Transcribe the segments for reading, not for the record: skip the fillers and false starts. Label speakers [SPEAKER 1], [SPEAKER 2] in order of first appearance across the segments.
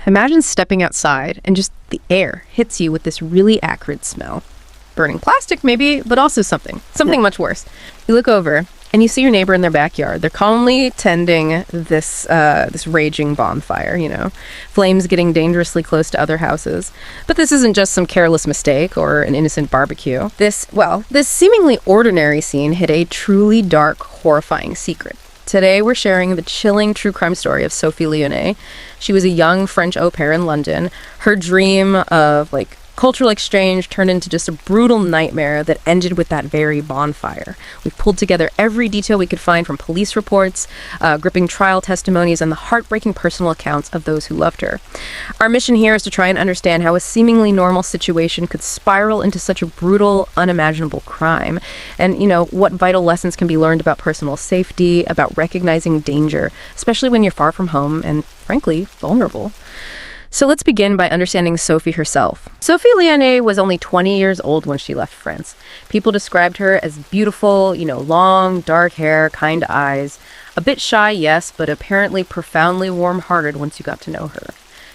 [SPEAKER 1] Imagine stepping outside and just the air hits you with this really acrid smell. Burning plastic, maybe, but also something much worse. You look over and you see your neighbor in their backyard. They're calmly tending this raging bonfire, flames getting dangerously close to other houses. But this isn't just some careless mistake or an innocent barbecue. This seemingly ordinary scene hid a truly dark, horrifying secret. Today, we're sharing the chilling true crime story of Sophie Lionnet. She was a young French au pair in London. Her dream of, cultural exchange turned into just a brutal nightmare that ended with that very bonfire. We pulled together every detail we could find from police reports, gripping trial testimonies, and the heartbreaking personal accounts of those who loved her. Our mission here is to try and understand how a seemingly normal situation could spiral into such a brutal, unimaginable crime. And, what vital lessons can be learned about personal safety, about recognizing danger, especially when you're far from home and, frankly, vulnerable. So let's begin by understanding Sophie herself. Sophie Lionnet was only 20 years old when she left France. People described her as beautiful, long, dark hair, kind eyes. A bit shy, yes, but apparently profoundly warm-hearted once you got to know her.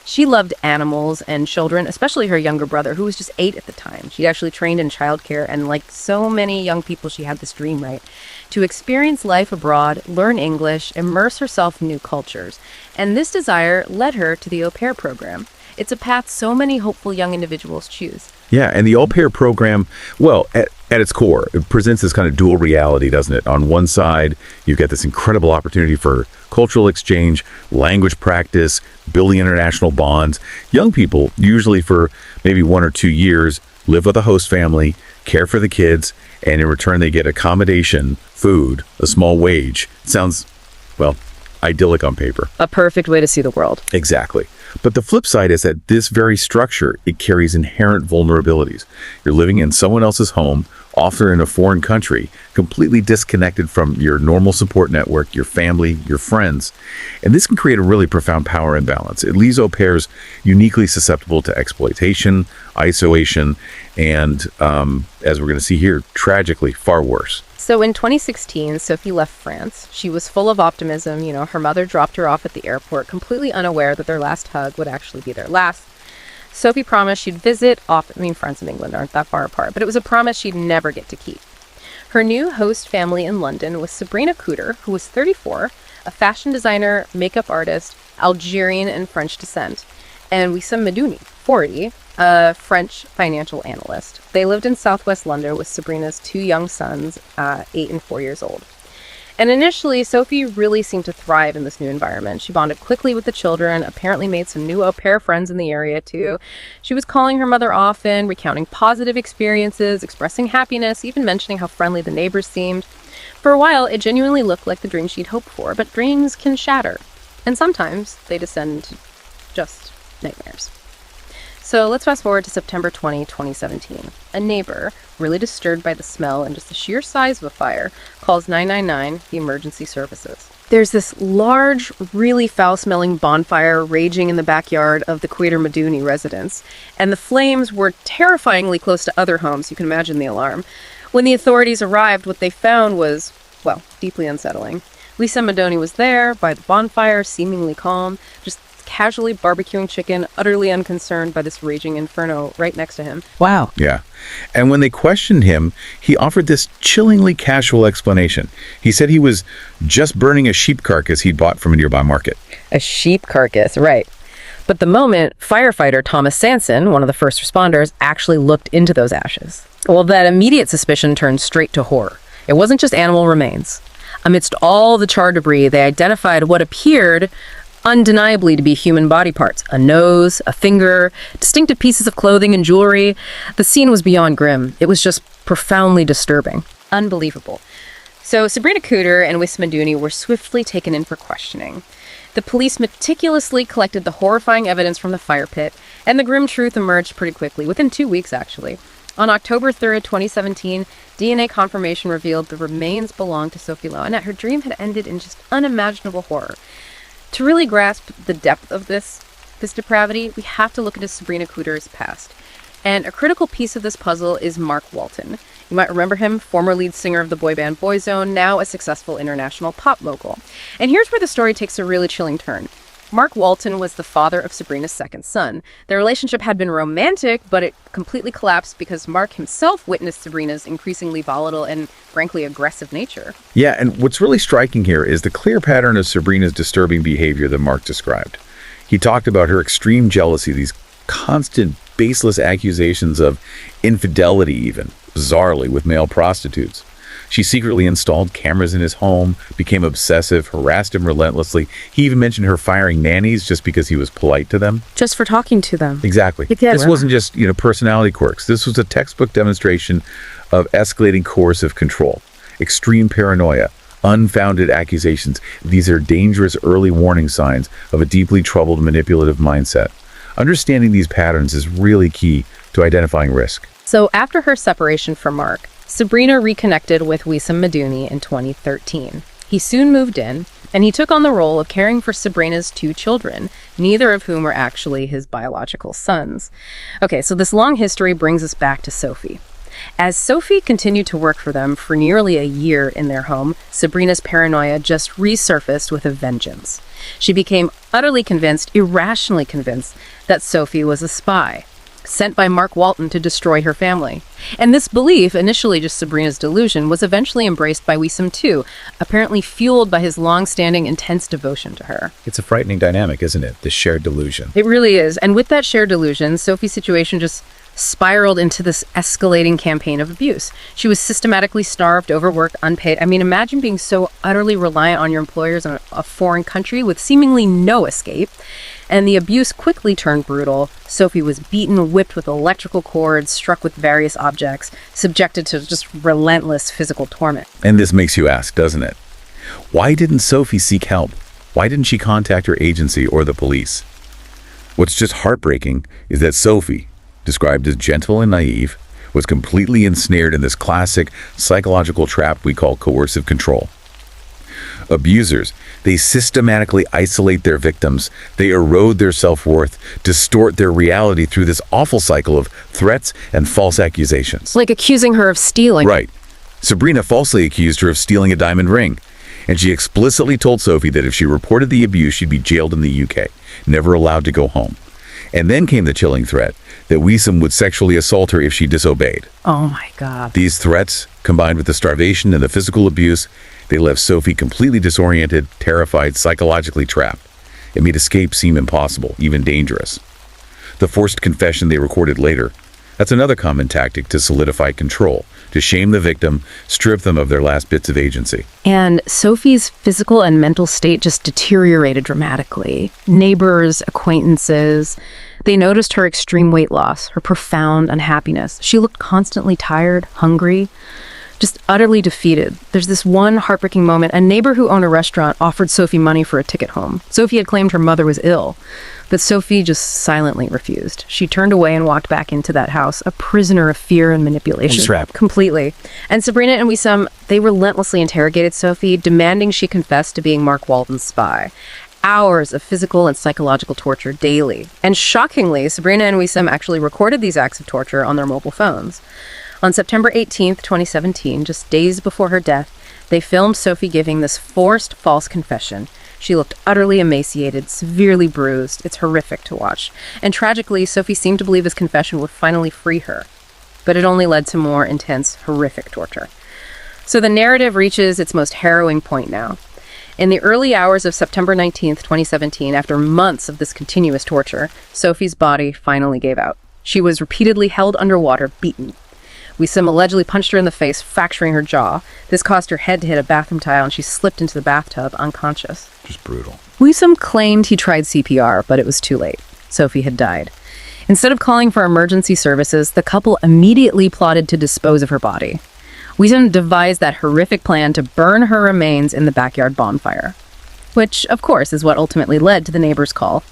[SPEAKER 1] She loved animals and children, especially her younger brother, who was just 8 at the time. She'd actually trained in childcare, and like so many young people, she had this dream, right? To experience life abroad, learn English, immerse herself in new cultures. And this desire led her to the au pair program. It's a path so many hopeful young individuals choose.
[SPEAKER 2] Yeah, and the au pair program, well, at its core, it presents this kind of dual reality, doesn't it? On one side, you've got this incredible opportunity for cultural exchange, language practice, building international bonds. Young people, usually for maybe 1 or 2 years, live with a host family, care for the kids, and in return they get accommodation, food, a small wage. Sounds, idyllic on paper.
[SPEAKER 1] A perfect way to see the world.
[SPEAKER 2] Exactly. But the flip side is that this very structure, it carries inherent vulnerabilities. You're living in someone else's home, often in a foreign country, completely disconnected from your normal support network, your family, your friends. And this can create a really profound power imbalance. It leaves au pairs uniquely susceptible to exploitation, isolation, and, as we're going to see here, tragically, far worse.
[SPEAKER 1] So in 2016, Sophie left France. She was full of optimism. Her mother dropped her off at the airport, completely unaware that their last hug would actually be their last. Sophie promised she'd visit often. France and England aren't that far apart, but it was a promise she'd never get to keep. Her new host family in London was Sabina Kouider, who was 34, a fashion designer, makeup artist, Algerian and French descent, and Ouissem Medouni, 40, a French financial analyst. They lived in southwest London with Sabrina's 2 young sons, 8 and 4 years old. And initially, Sophie really seemed to thrive in this new environment. She bonded quickly with the children, apparently made some new au pair friends in the area too. She was calling her mother often, recounting positive experiences, expressing happiness, even mentioning how friendly the neighbors seemed. For a while, it genuinely looked like the dream she'd hoped for, but dreams can shatter. And sometimes they descend into just nightmares. So let's fast forward to September 20, 2017. A neighbor, really disturbed by the smell and just the sheer size of the fire, calls 999, the emergency services. There's this large, really foul-smelling bonfire raging in the backyard of the Kouider Medouni residence, and the flames were terrifyingly close to other homes. You can imagine the alarm. When the authorities arrived, what they found was, deeply unsettling. Ouissem Medouni was there, by the bonfire, seemingly calm, just casually barbecuing chicken, utterly unconcerned by this raging inferno right next to him.
[SPEAKER 3] Wow.
[SPEAKER 2] Yeah. And when they questioned him, he offered this chillingly casual explanation. He said he was just burning a sheep carcass he'd bought from a nearby market.
[SPEAKER 1] A sheep carcass, right. But the moment firefighter Thomas Sanson, one of the first responders, actually looked into those ashes, that immediate suspicion turned straight to horror. It wasn't just animal remains. Amidst all the charred debris, they identified what appeared undeniably to be human body parts. A nose, a finger, distinctive pieces of clothing and jewelry. The scene was beyond grim. It was just profoundly disturbing. Unbelievable. So Sabina Kouider and Ouissem Medouni were swiftly taken in for questioning. The police meticulously collected the horrifying evidence from the fire pit, and the grim truth emerged pretty quickly, within 2 weeks actually. On October 3rd, 2017, DNA confirmation revealed the remains belonged to Sophie Lionnet. Her dream had ended in just unimaginable horror. To really grasp the depth of this depravity, we have to look into Sabina Kouider's past. And a critical piece of this puzzle is Mark Walton. You might remember him, former lead singer of the boy band Boyzone, now a successful international pop mogul. And here's where the story takes a really chilling turn. Mark Walton was the father of Sabrina's second son. Their relationship had been romantic, but it completely collapsed because Mark himself witnessed Sabrina's increasingly volatile and, frankly, aggressive nature.
[SPEAKER 2] Yeah, and what's really striking here is the clear pattern of Sabrina's disturbing behavior that Mark described. He talked about her extreme jealousy, these constant, baseless accusations of infidelity even, bizarrely, with male prostitutes. She secretly installed cameras in his home, became obsessive, harassed him relentlessly. He even mentioned her firing nannies just because he was polite to them.
[SPEAKER 1] Just for talking to them.
[SPEAKER 2] Exactly. This wasn't just, personality quirks. This was a textbook demonstration of escalating coercive control, extreme paranoia, unfounded accusations. These are dangerous early warning signs of a deeply troubled manipulative mindset. Understanding these patterns is really key to identifying risk.
[SPEAKER 1] So after her separation from Mark, Sabrina reconnected with Ouissem Medouni in 2013. He soon moved in, and he took on the role of caring for Sabrina's 2 children, neither of whom were actually his biological sons. Okay, so this long history brings us back to Sophie. As Sophie continued to work for them for nearly a year in their home, Sabrina's paranoia just resurfaced with a vengeance. She became utterly convinced, irrationally convinced, that Sophie was a spy, sent by Mark Walton to destroy her family. And this belief, initially just Sabrina's delusion, was eventually embraced by Ouissem too, apparently fueled by his long-standing intense devotion to her.
[SPEAKER 3] It's a frightening dynamic, isn't it? This shared delusion.
[SPEAKER 1] It really is. And with that shared delusion, Sophie's situation just spiraled into this escalating campaign of abuse. She was systematically starved, overworked, unpaid. I mean, imagine being so utterly reliant on your employers in a foreign country with seemingly no escape. And the abuse quickly turned brutal. Sophie was beaten, whipped with electrical cords, struck with various objects, subjected to just relentless physical torment.
[SPEAKER 2] And this makes you ask, doesn't it? Why didn't Sophie seek help? Why didn't she contact her agency or the police? What's just heartbreaking is that Sophie, described as gentle and naive, was completely ensnared in this classic psychological trap we call coercive control. Abusers, they systematically isolate their victims, they erode their self-worth, distort their reality through this awful cycle of threats and false accusations.
[SPEAKER 1] Like accusing her of stealing.
[SPEAKER 2] Right. Sabrina falsely accused her of stealing a diamond ring, and she explicitly told Sophie that if she reported the abuse, she'd be jailed in the UK, never allowed to go home. And then came the chilling threat that Ouissem would sexually assault her if she disobeyed.
[SPEAKER 1] Oh my God.
[SPEAKER 2] These threats, combined with the starvation and the physical abuse, they left Sophie completely disoriented, terrified, psychologically trapped. It made escape seem impossible, even dangerous. The forced confession they recorded later, that's another common tactic to solidify control, to shame the victim, strip them of their last bits of agency.
[SPEAKER 1] And Sophie's physical and mental state just deteriorated dramatically. Neighbors, acquaintances, they noticed her extreme weight loss, her profound unhappiness. She looked constantly tired, hungry, just utterly defeated. There's this one heartbreaking moment. A neighbor who owned a restaurant offered Sophie money for a ticket home. Sophie had claimed her mother was ill, but Sophie just silently refused. She turned away and walked back into that house, a prisoner of fear and manipulation.
[SPEAKER 3] Trapped.
[SPEAKER 1] Completely. And Sabrina and Ouissem, they relentlessly interrogated Sophie, demanding she confess to being Mark Walton's spy. Hours of physical and psychological torture daily. And shockingly, Sabrina and Ouissem actually recorded these acts of torture on their mobile phones. On September 18th, 2017, just days before her death, they filmed Sophie giving this forced false confession. She looked utterly emaciated, severely bruised. It's horrific to watch. And tragically, Sophie seemed to believe this confession would finally free her. But it only led to more intense, horrific torture. So the narrative reaches its most harrowing point now. In the early hours of September 19th, 2017, after months of this continuous torture, Sophie's body finally gave out. She was repeatedly held underwater, beaten. Ouissem allegedly punched her in the face, fracturing her jaw. This caused her head to hit a bathroom tile, and she slipped into the bathtub, unconscious.
[SPEAKER 3] Just brutal.
[SPEAKER 1] Ouissem claimed he tried CPR, but it was too late. Sophie had died. Instead of calling for emergency services, the couple immediately plotted to dispose of her body. Ouissem devised that horrific plan to burn her remains in the backyard bonfire, which, of course, is what ultimately led to the neighbor's call.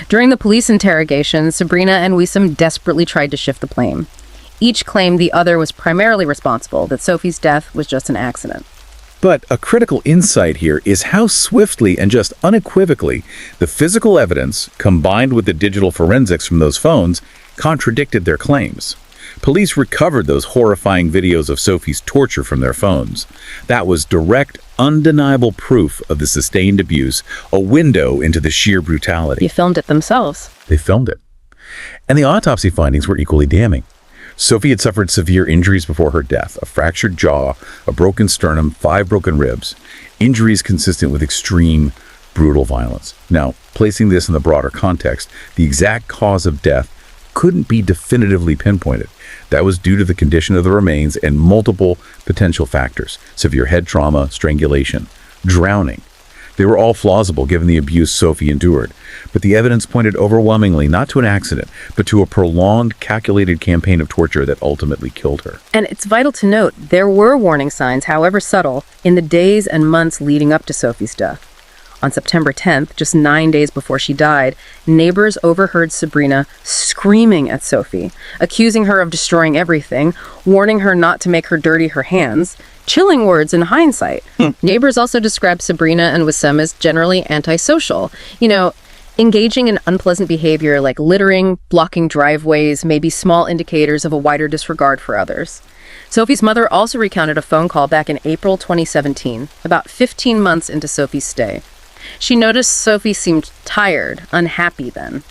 [SPEAKER 1] During the police interrogation, Sabrina and Ouissem desperately tried to shift the blame. Each claimed the other was primarily responsible, that Sophie's death was just an accident.
[SPEAKER 2] But a critical insight here is how swiftly and just unequivocally the physical evidence, combined with the digital forensics from those phones, contradicted their claims. Police recovered those horrifying videos of Sophie's torture from their phones. That was direct, undeniable proof of the sustained abuse, a window into the sheer brutality.
[SPEAKER 1] You filmed it themselves.
[SPEAKER 2] They filmed it. And the autopsy findings were equally damning. Sophie had suffered severe injuries before her death, a fractured jaw, a broken sternum, 5 broken ribs, injuries consistent with extreme, brutal violence. Now, placing this in the broader context, the exact cause of death couldn't be definitively pinpointed. That was due to the condition of the remains and multiple potential factors: severe head trauma, strangulation, drowning. They were all plausible given the abuse Sophie endured, but the evidence pointed overwhelmingly not to an accident, but to a prolonged, calculated campaign of torture that ultimately killed her.
[SPEAKER 1] And it's vital to note, there were warning signs, however subtle, in the days and months leading up to Sophie's death. On September 10th, just 9 days before she died, neighbors overheard Sabina screaming at Sophie, accusing her of destroying everything, warning her not to make her dirty her hands. Chilling words in hindsight. Neighbors also described Sabina and Ouissem as generally antisocial. Engaging in unpleasant behavior like littering, blocking driveways, may be small indicators of a wider disregard for others. Sophie's mother also recounted a phone call back in April 2017, about 15 months into Sophie's stay. She noticed Sophie seemed tired, unhappy then.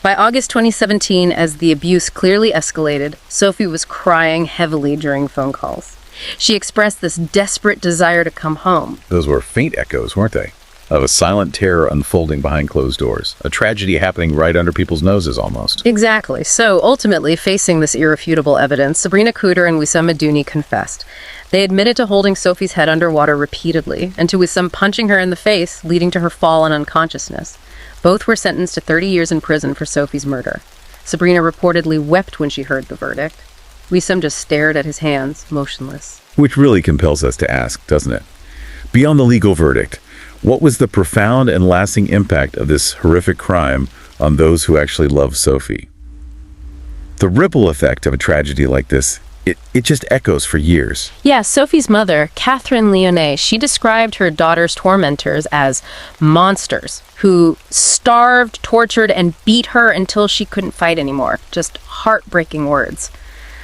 [SPEAKER 1] By August 2017, as the abuse clearly escalated, Sophie was crying heavily during phone calls. She expressed this desperate desire to come home.
[SPEAKER 2] Those were faint echoes, weren't they? Of a silent terror unfolding behind closed doors. A tragedy happening right under people's noses, almost.
[SPEAKER 1] Exactly. So, ultimately, facing this irrefutable evidence, Sabina Kouider and Ouissem Medouni confessed. They admitted to holding Sophie's head underwater repeatedly, and to Ouissem punching her in the face, leading to her fall and unconsciousness. Both were sentenced to 30 years in prison for Sophie's murder. Sabina reportedly wept when she heard the verdict. Ouissem just stared at his hands, motionless.
[SPEAKER 2] Which really compels us to ask, doesn't it? Beyond the legal verdict, what was the profound and lasting impact of this horrific crime on those who actually loved Sophie? The ripple effect of a tragedy like this, it just echoes for years.
[SPEAKER 1] Yeah, Sophie's mother, Sophie Lionnet, she described her daughter's tormentors as monsters who starved, tortured, and beat her until she couldn't fight anymore. Just heartbreaking words.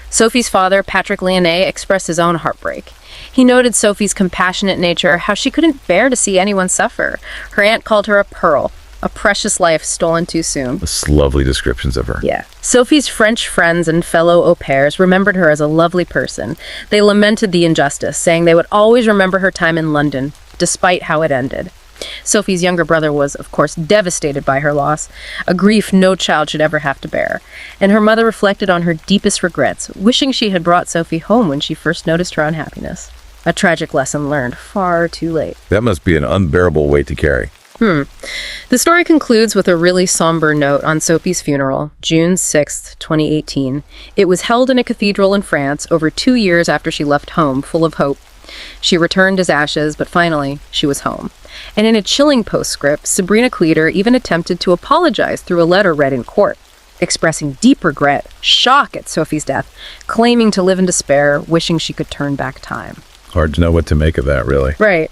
[SPEAKER 1] Sophie's father, Patrick Lionnet, expressed his own heartbreak. He noted Sophie's compassionate nature, how she couldn't bear to see anyone suffer. Her aunt called her a pearl, a precious life stolen too soon.
[SPEAKER 2] That's lovely descriptions of her.
[SPEAKER 1] Yeah. Sophie's French friends and fellow au pairs remembered her as a lovely person. They lamented the injustice, saying they would always remember her time in London, despite how it ended. Sophie's younger brother was, of course, devastated by her loss, a grief no child should ever have to bear. And her mother reflected on her deepest regrets, wishing she had brought Sophie home when she first noticed her unhappiness. A tragic lesson learned far too late.
[SPEAKER 2] That must be an unbearable weight to carry.
[SPEAKER 1] The story concludes with a really somber note on Sophie's funeral, June 6, 2018. It was held in a cathedral in France over 2 years after she left home, full of hope. She returned as ashes, but finally, she was home. And in a chilling postscript, Sabina Kouider even attempted to apologize through a letter read in court, expressing deep regret, shock at Sophie's death, claiming to live in despair, wishing she could turn back time.
[SPEAKER 2] Hard to know what to make of that, really.
[SPEAKER 1] Right.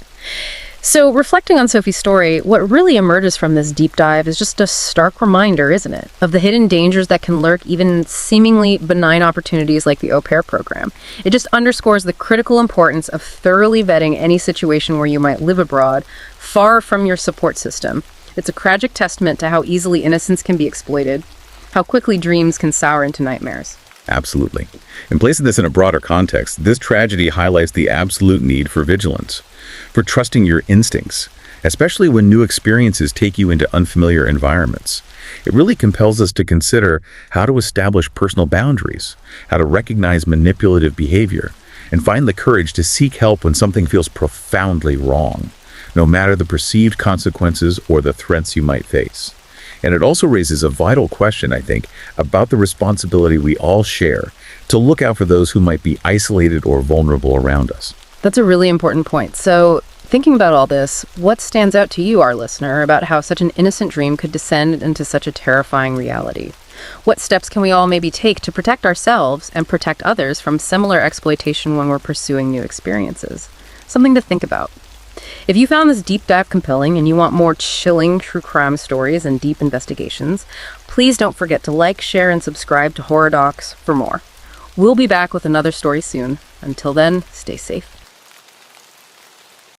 [SPEAKER 1] So, reflecting on Sophie's story, what really emerges from this deep dive is just a stark reminder, isn't it, of the hidden dangers that can lurk even in seemingly benign opportunities like the au pair program. It just underscores the critical importance of thoroughly vetting any situation where you might live abroad, far from your support system. It's a tragic testament to how easily innocence can be exploited, how quickly dreams can sour into nightmares.
[SPEAKER 2] Absolutely. In placing this in a broader context, this tragedy highlights the absolute need for vigilance, for trusting your instincts, especially when new experiences take you into unfamiliar environments. It really compels us to consider how to establish personal boundaries, how to recognize manipulative behavior, and find the courage to seek help when something feels profoundly wrong, no matter the perceived consequences or the threats you might face. And it also raises a vital question, I think, about the responsibility we all share to look out for those who might be isolated or vulnerable around us.
[SPEAKER 1] That's a really important point. So, thinking about all this, what stands out to you, our listener, about how such an innocent dream could descend into such a terrifying reality? What steps can we all maybe take to protect ourselves and protect others from similar exploitation when we're pursuing new experiences? Something to think about. If you found this deep dive compelling and you want more chilling true crime stories and deep investigations, please don't forget to like, share, and subscribe to Horror Docs for more. We'll be back with another story soon. Until then, stay safe.